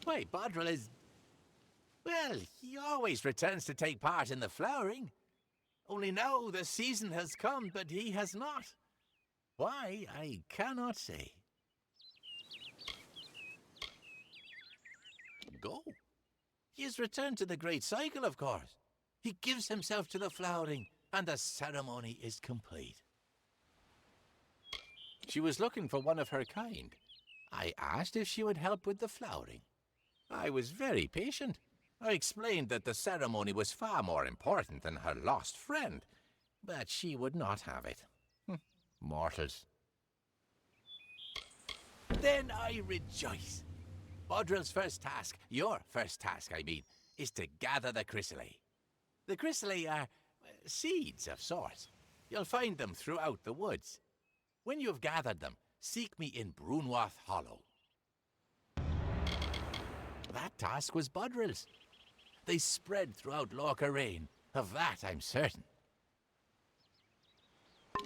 [SPEAKER 17] Why, Bodril is... Well, he always returns to take part in the flowering. Only now the season has come, but he has not. Why, I cannot say. Go. He has returned to the great cycle, of course. He gives himself to the flowering, and the ceremony is complete. She was looking for one of her kind. I asked if she would help with the flowering. I was very patient. I explained that the ceremony was far more important than her lost friend, but she would not have it. Mortals. Then I rejoice. Bodril's first task, your first task, I mean, is to gather the chrysalis. The chrysalis are seeds of sorts. You'll find them throughout the woods. When you've gathered them, seek me in Brunwath Hollow. That task was Bodril's. They spread throughout Lorca-Rain. Of that I'm certain.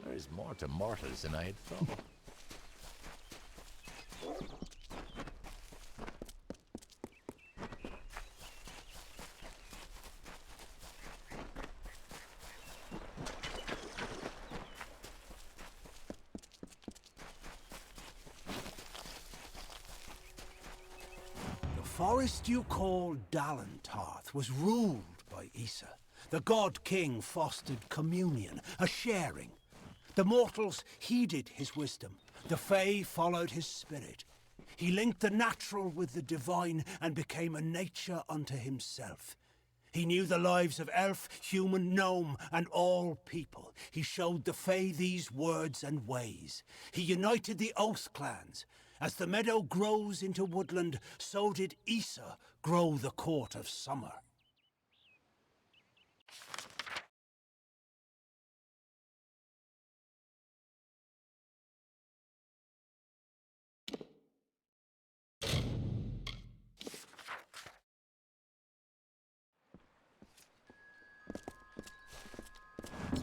[SPEAKER 17] There is more to mortals than I had thought.
[SPEAKER 18] The forest you call Dalentarth was ruled by Issa. The god king fostered communion, a sharing. The mortals heeded his wisdom. The Fae followed his spirit. He linked the natural with the divine and became a nature unto himself. He knew the lives of elf, human, gnome, and all people. He showed the Fae these words and ways. He united the Oath clans. As the meadow grows into woodland, so did Issa grow the court of summer.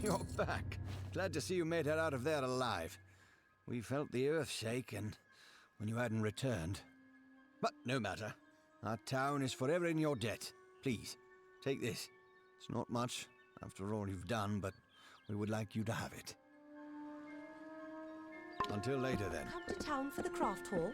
[SPEAKER 12] You're back. Glad to see you made it out of there alive. We felt the earth shake when you hadn't returned. But no matter. Our town is forever in your debt. Please, take this. It's not much, after all you've done, but we would like you to have it. Until later, then.
[SPEAKER 15] Come to town for the craft hall.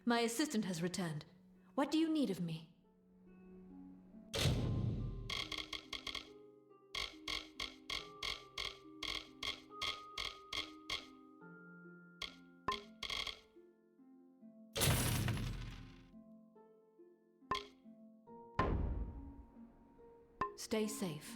[SPEAKER 2] My assistant has returned. What do you need of me? Stay safe.